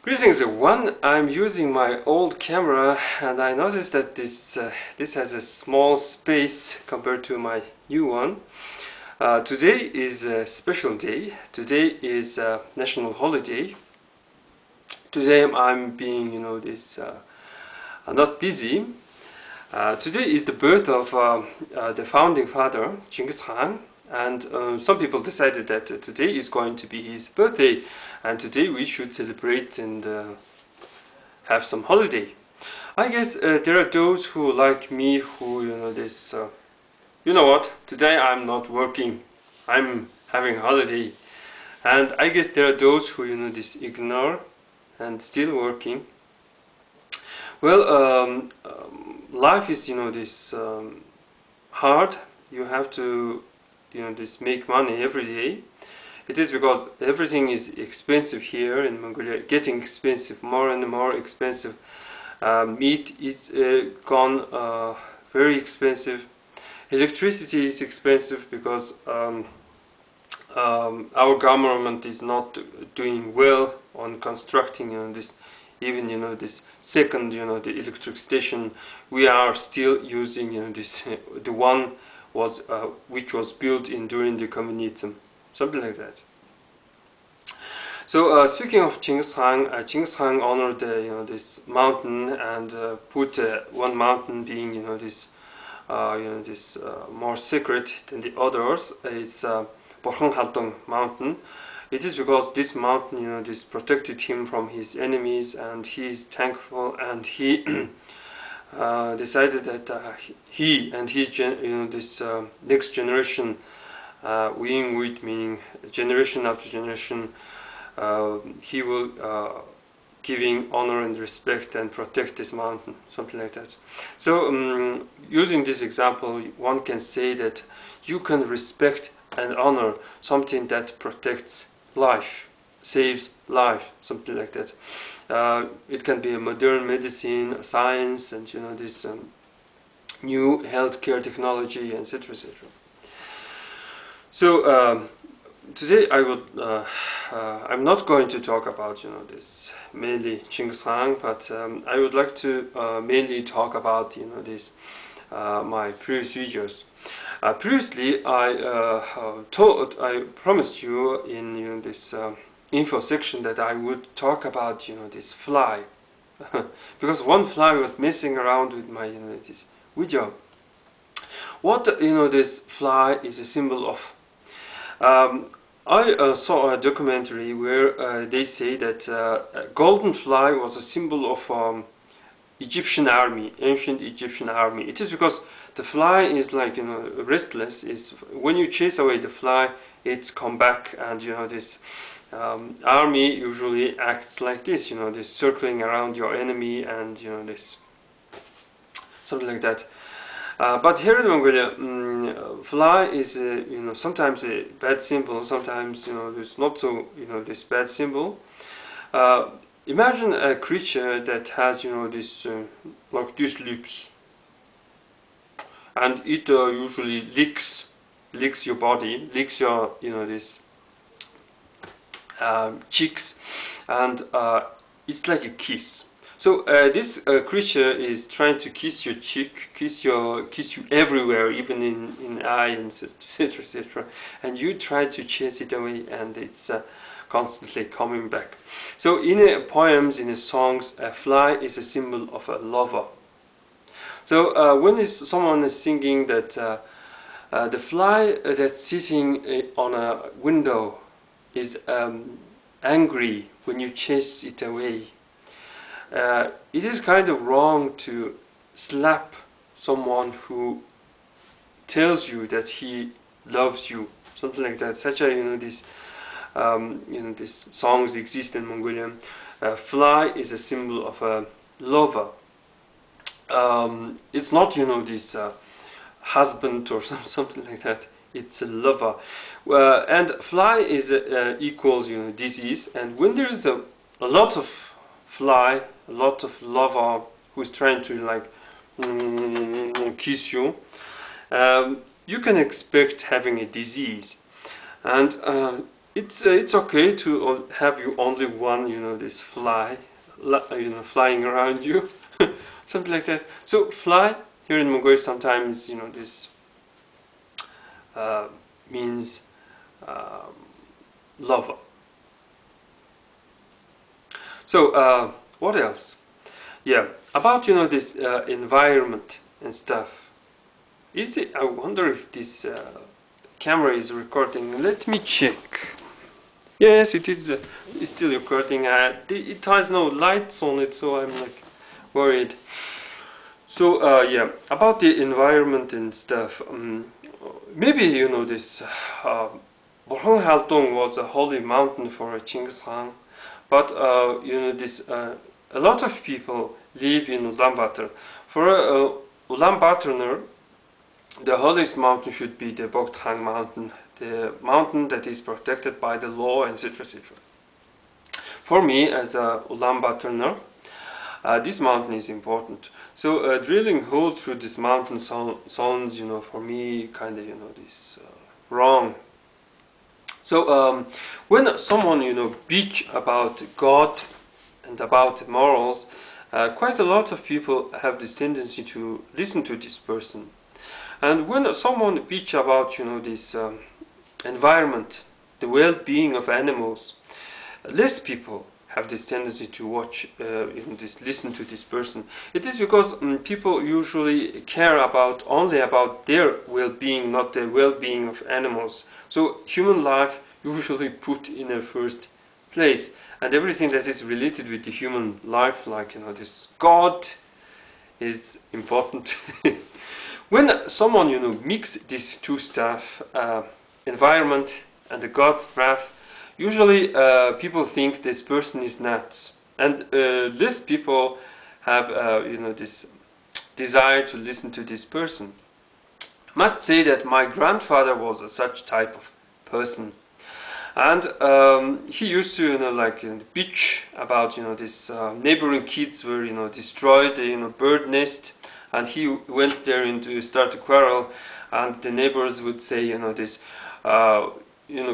Greetings everyone, I'm using my old camera and I noticed that this has a small space compared to my new one. Today is a special day. Today is a national holiday. Today I'm being, not busy. Today is the birth of the founding father, Genghis Khan. And some people decided that today is going to be his birthday, and today we should celebrate and have some holiday. I guess there are those who, like me, who you know what? Today I'm not working. I'm having a holiday, and I guess there are those who ignore and still working. Well, life is hard. You have to make money every day. It is because everything is expensive here in Mongolia, getting expensive, more and more expensive. Meat is gone very expensive. Electricity is expensive because our government is not doing well on constructing this, even this second the electric station. We are still using this the one was which was built in during the communism, something like that. So speaking of Genghis Genghis Khan honored this mountain and put one mountain being this more sacred than the others. It's Borkhon Haltong mountain. It is because this mountain this protected him from his enemies, and he is thankful, and he decided that he and his next generation, Wing Wit, meaning generation after generation, he will giving honor and respect and protect this mountain, something like that. So using this example, one can say that you can respect and honor something that protects life, saves life, something like that. It can be a modern medicine, science, and this new healthcare technology, etc., etc. So today I would I'm not going to talk about this mainly Genghis Khan, but I would like to mainly talk about this my previous videos. Previously I promised you in this info section that I would talk about this fly because one fly was messing around with my this video. What this fly is a symbol of. I saw a documentary where they say that a golden fly was a symbol of Egyptian army, ancient Egyptian army. It is because the fly is like restless. Is when you chase away the fly, it's come back, and this army usually acts like this. This circling around your enemy, and this something like that. But here in Mongolia, fly is sometimes a bad symbol. Sometimes there's not so this bad symbol. Imagine a creature that has this like these lips, and it usually licks your body, licks your this cheeks, and it's like a kiss. So this creature is trying to kiss your cheek, kiss you everywhere, even in eye, and etc., etc. And you try to chase it away, and it's constantly coming back. So in poems, in songs, a fly is a symbol of a lover. So when someone is singing that the fly that's sitting on a window is angry when you chase it away. It is kind of wrong to slap someone who tells you that he loves you, something like that. Such a this songs exist in Mongolian. Fly is a symbol of a lover. It's not this husband or something like that. It's a lover, and fly is equals disease. And when there is a lot of fly, a lot of lover who is trying to like kiss you, you can expect having a disease. And it's okay to have you only one, this fly, flying around you, something like that. So fly here in Mongolia sometimes, this uh, means um, lava. So what else? Yeah, about this environment and stuff. Is it? I wonder if this camera is recording. Let me check. Yes, it is. It's still recording. It has no lights on it, so I'm like worried. So yeah, about the environment and stuff. Maybe this. Borhong Haltong was a holy mountain for Chinggis Khan, but this. A lot of people live in Ulaanbaatar. For a Ulaanbaatarer, the holiest mountain should be the Bogdang mountain, the mountain that is protected by the law, etc., etc. For me, as a Ulaanbaatarer, this mountain is important. So drilling hole through this mountain sounds, for me, kind of, this wrong. So when someone, bitch about God and about morals, quite a lot of people have this tendency to listen to this person. And when someone bitch about, this environment, the well-being of animals, less people have this tendency to watch, listen to this person. It is because people usually care only about their well-being, not the well-being of animals. So human life usually put in a first place, and everything that is related with the human life, like this God, is important. When someone mix these two stuff, environment and the God's wrath, usually people think this person is nuts, and less people have this desire to listen to this person. I must say that my grandfather was a such type of person. And he used to, bitch about, this neighboring kids were, destroyed the, bird nest, and he went there to start a quarrel, and the neighbors would say, this,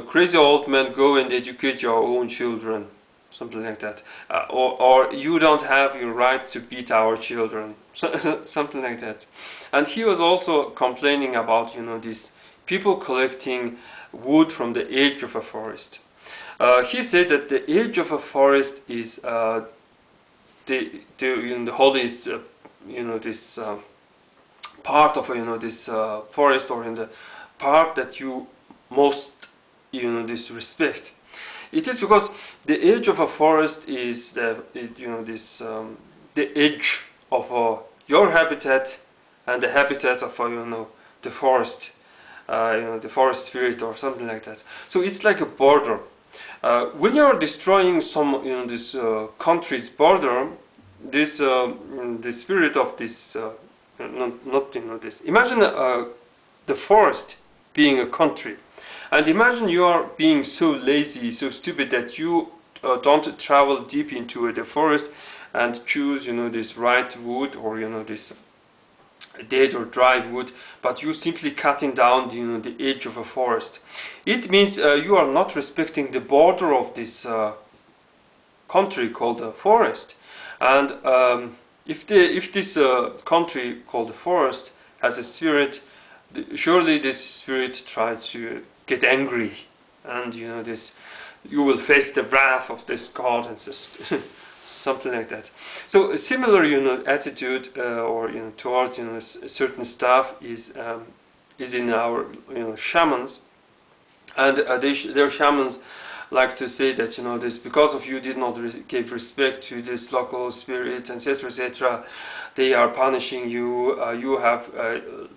crazy old man, go and educate your own children, something like that, or you don't have your right to beat our children, something like that. And he was also complaining about, these people collecting wood from the edge of a forest. He said that the edge of a forest is the holiest, this part of this forest, or in the part that you most this respect. It is because the edge of a forest is the edge of your habitat and the habitat of the forest. The forest spirit or something like that. So it's like a border. When you're destroying some, this country's border, this the spirit of this, not this. Imagine the forest being a country, and imagine you are being so lazy, so stupid that you don't travel deep into the forest and choose, this right wood, or this dead or dry wood, but you simply cutting down the edge of a forest. It means you are not respecting the border of this country called a forest. And if this country called the forest has a spirit, surely this spirit tries to get angry, and this, you will face the wrath of this God and something like that. So a similar, attitude or towards certain stuff is in our shamans, and their shamans like to say that this, because of you did not give respect to this local spirit, etc., etc., they are punishing you. You have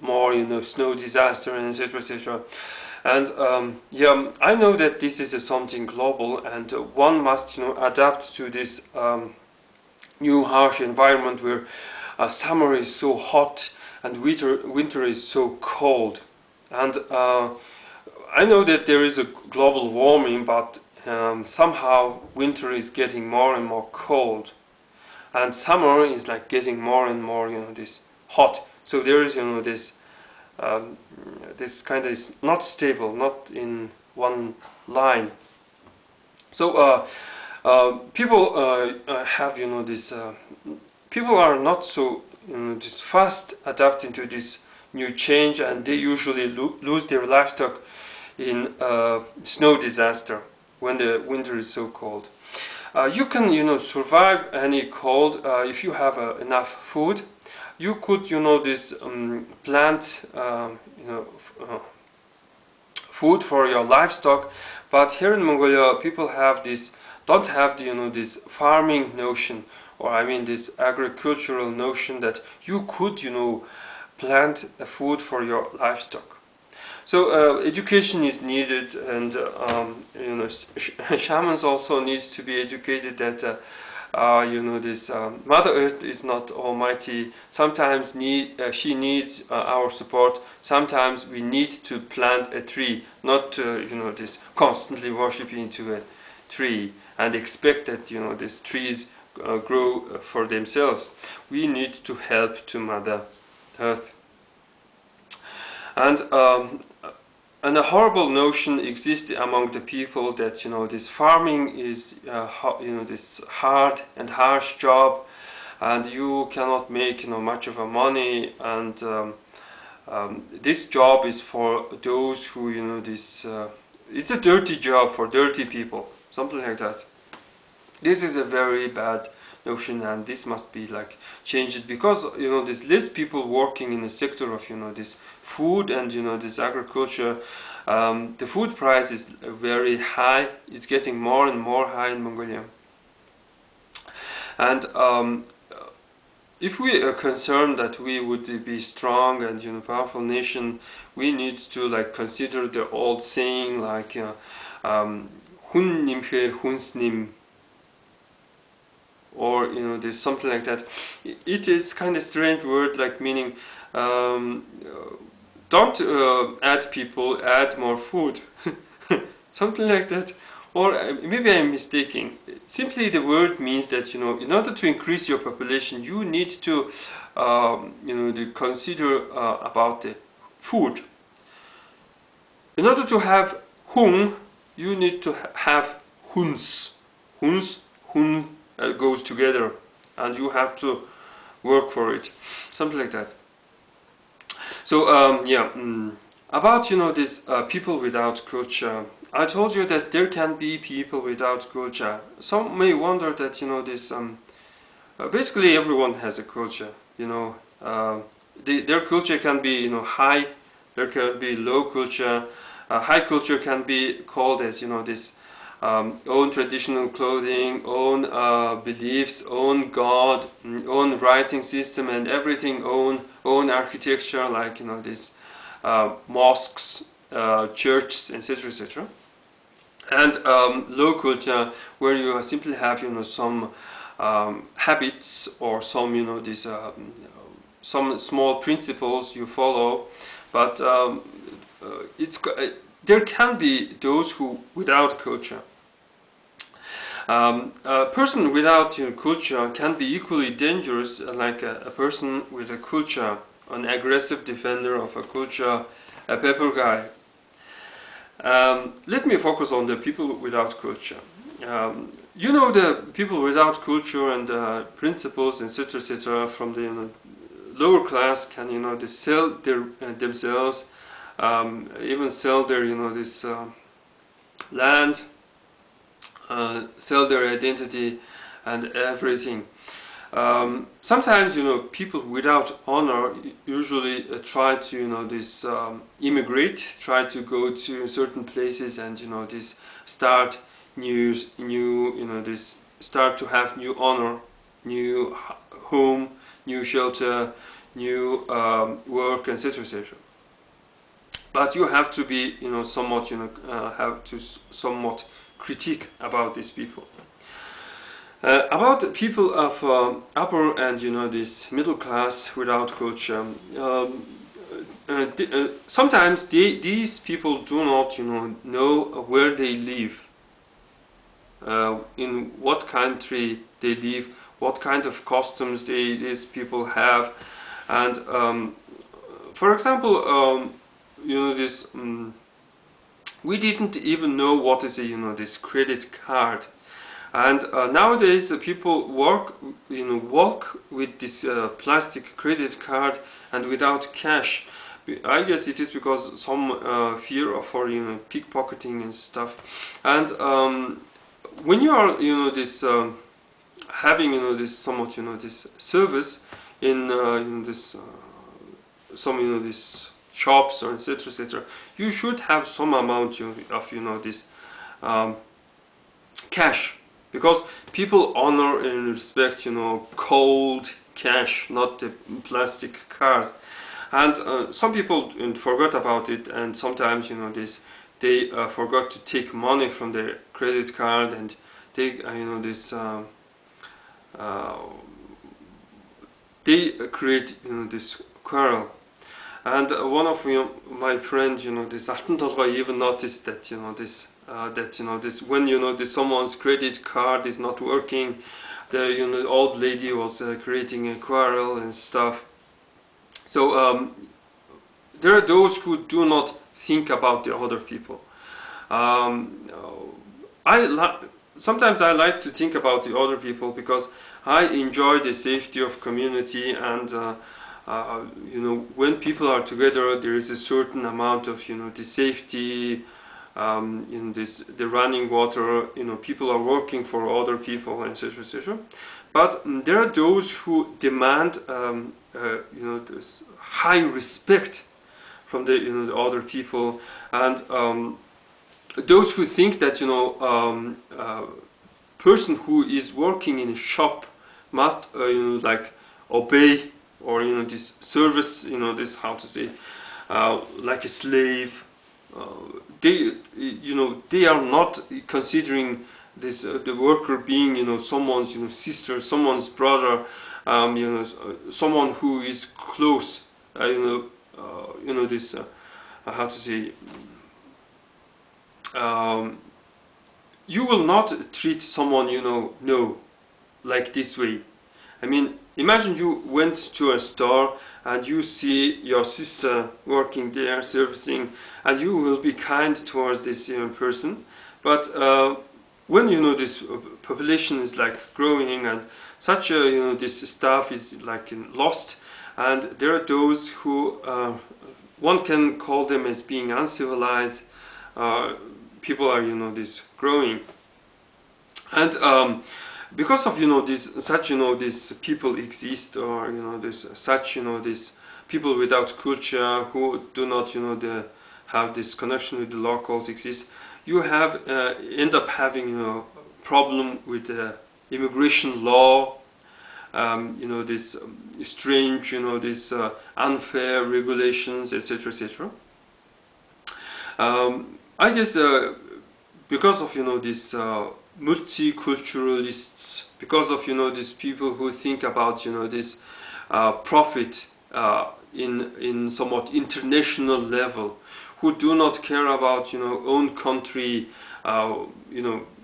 more snow disaster, and etc., etc. And yeah, I know that this is something global, and one must adapt to this new harsh environment where summer is so hot and winter is so cold. And I know that there is a global warming, but somehow winter is getting more and more cold, and summer is like getting more and more this hot. So there is this this kind of is not stable, not in one line. So people have, you know, this. People are not so, you know, this fast adapting to this new change, and they usually lose their livestock in snow disaster when the winter is so cold. You can, you know, survive any cold if you have enough food. You could, you know, this plant, you know, food for your livestock, but here in Mongolia, people have this, don't have the, you know, this farming notion, or I mean this agricultural notion that you could, you know, plant food for your livestock. So education is needed, and you know, shamans also needs to be educated that you know, this Mother Earth is not almighty. Sometimes she needs our support. Sometimes we need to plant a tree, not you know, this constantly worshiping to a tree and expect that, you know, these trees grow for themselves. We need to help to Mother Earth. And a horrible notion exists among the people that, you know, this farming is you know, this hard and harsh job, and you cannot make, you know, much of a money, and this job is for those who, you know, this it's a dirty job for dirty people, something like that. This is a very bad notion, and this must be like changed, because, you know, there's less people working in the sector of, you know, this food and, you know, this agriculture. The food price is very high. It's getting more and more high in Mongolia. And if we are concerned that we would be strong and, you know, powerful nation, we need to like consider the old saying like hun nimher hunsnim, or, you know, there's something like that. It is kind of strange word, like meaning don't add people, add more food, something like that. Or maybe I'm mistaken. Simply the word means that, you know, in order to increase your population, you need to you know, to consider about the food. In order to have hun, you need to have huns. Hun goes together, and you have to work for it, something like that. So yeah, about, you know, this people without culture. I told you that there can be people without culture. Some may wonder that, you know, this basically everyone has a culture. You know, their culture can be, you know, high. There can be low culture. High culture can be called as, you know, this own traditional clothing, own beliefs, own God, own writing system, and everything, own architecture, like, you know, this mosques, churches, etc., etc. And low culture, where you simply have, you know, some habits, or some, you know, this some small principles you follow, but there can be those who without culture. A person without, you know, culture can be equally dangerous, like a person with a culture, an aggressive defender of a culture, a pepper guy. Let me focus on the people without culture. You know, the people without culture and principles, etc., etc., from the, you know, lower class can, you know, they sell their themselves, even sell their, you know, this land, sell their identity and everything. Sometimes, you know, people without honor usually try to, you know, this immigrate, try to go to certain places, and, you know, this start new, you know, this start to have new honor, new home, new shelter, new work, etc., etc. But you have to be, you know, somewhat, you know, have to somewhat critique about these people. About people of upper and, you know, this middle class without culture. Sometimes these people do not, you know where they live, in what country they live, what kind of customs these people have, and for example, you know, this We didn't even know what is this credit card. And nowadays people walk with this plastic credit card and without cash. I guess it is because some fear of for pickpocketing and stuff. And when you are this having this somewhat this service in this some this shops or etc etc, you should have some amount of this cash, because people honor and respect cold cash, not the plastic cards. And some people forgot about it, and sometimes they forgot to take money from their credit card, and they they create this quarrel. And one of my friends, this Altendorfer, even noticed that this when this someone's credit card is not working, the old lady was creating a quarrel and stuff. So there are those who do not think about the other people. Sometimes I like to think about the other people, because I enjoy the safety of community, and when people are together, there is a certain amount of the safety. In the running water, people are working for other people, etc., etc. But there are those who demand this high respect from the other people, and those who think that person who is working in a shop must like obey, or this service, this, how to say, like a slave. They are not considering this the worker being someone's sister, someone's brother, someone who is close. This how to say. You will not treat someone no, like this way. I mean, imagine you went to a store and you see your sister working there, servicing, and you will be kind towards this person. But when this population is like growing, and such a this staff is like lost, and there are those who one can call them as being uncivilized. People are this growing, and because of this such these people exist, or this such these people without culture, who do not have this connection with the locals exist, you have end up having problem with the immigration law, this strange this unfair regulations, etc., etc. I guess because of this multiculturalists, because of these people who think about this profit in somewhat international level, who do not care about own country,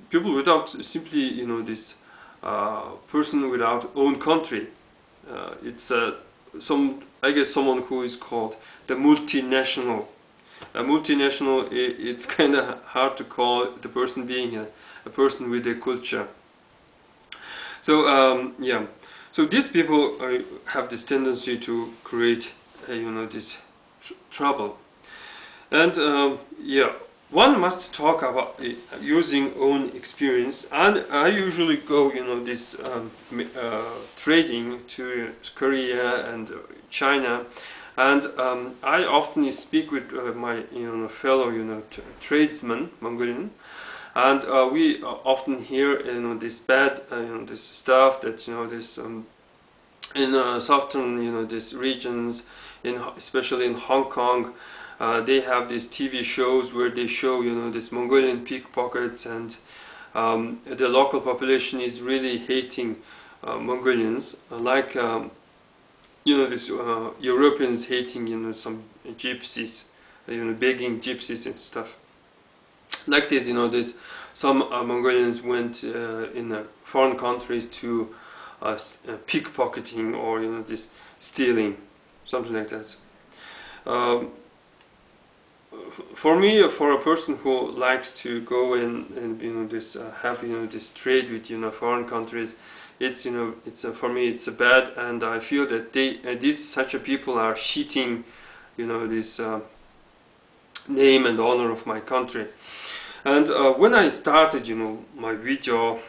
people without simply this person without own country. It's I guess someone who is called the multinational. A multinational, it's kind of hard to call the person being a person with a culture. So yeah, so these people have this tendency to create this trouble, and yeah, one must talk about using own experience. And I usually go this trading to Korea and China. And I often speak with my fellow tradesmen, Mongolian, and we often hear this bad this stuff that this in southern these regions, especially in Hong Kong, they have these TV shows where they show this Mongolian pickpockets, and the local population is really hating Mongolians, like. This Europeans hating some gypsies, begging gypsies and stuff like this. This some Mongolians went in foreign countries to pickpocketing, or this stealing, something like that. for me, for a person who likes to go and this have this trade with foreign countries, it's for me it's a bad, and I feel that these such a people are cheating this name and honor of my country. And when I started my video,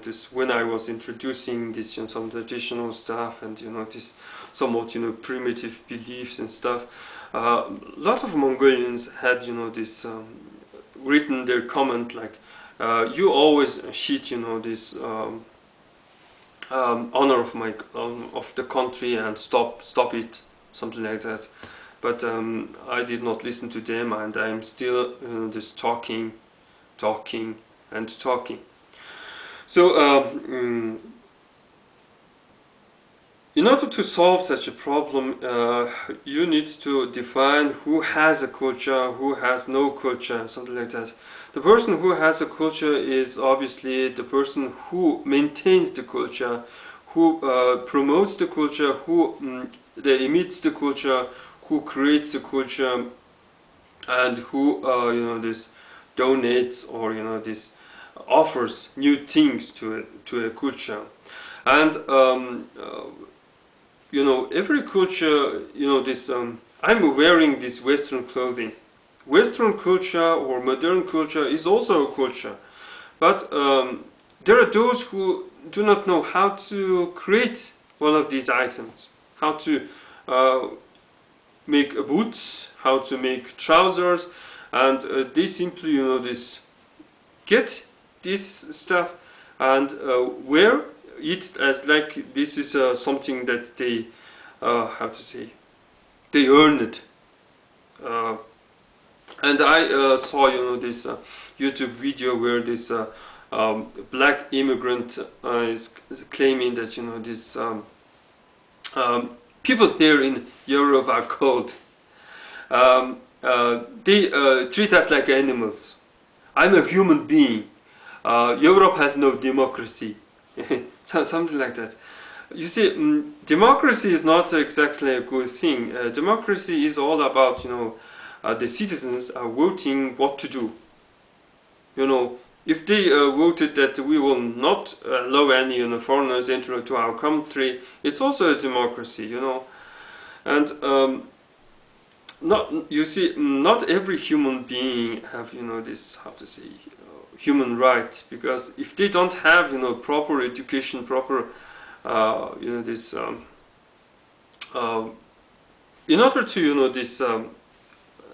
this when I was introducing this some traditional stuff and this somewhat primitive beliefs and stuff, a lot of Mongolians had this written their comment like, you always cheat this honor of my of the country, and stop it, something like that. But I did not listen to them, and I'm still just talking and talking. So in order to solve such a problem, you need to define who has a culture, who has no culture, something like that. The person who has a culture is obviously the person who maintains the culture, who promotes the culture, who emits the culture, who creates the culture, and who this donates or this offers new things to a culture. And every culture, this I'm wearing this Western clothing. Western culture or modern culture is also a culture, but there are those who do not know how to create one of these items, how to make boots, how to make trousers, and they simply this get this stuff and wear it as like this is something that they how to say, they earned it. And I saw this YouTube video where this black immigrant is claiming that this people here in Europe are cold. They treat us like animals. I'm a human being. Europe has no democracy. Something like that. You see, democracy is not exactly a good thing. Democracy is all about, the citizens are voting what to do. If they voted that we will not allow any foreigners enter to our country, it's also a democracy, And not every human being have this, how to say, human right, because if they don't have proper education, proper this in order to this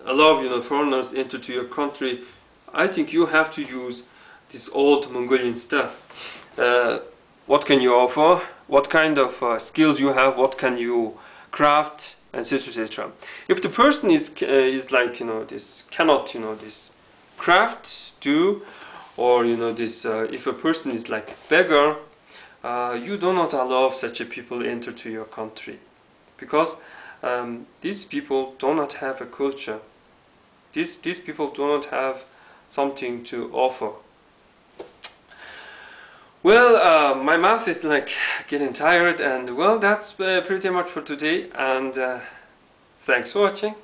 allow foreigners enter to your country, I think you have to use this old Mongolian stuff. What can you offer? What kind of skills you have? What can you craft, etc., etc. If the person is like this cannot this craft, do, or this if a person is like beggar, you do not allow such a people enter to your country, because these people do not have a culture. These people do not have something to offer. Well, my mouth is like getting tired, and well, that's pretty much for today, and thanks for watching.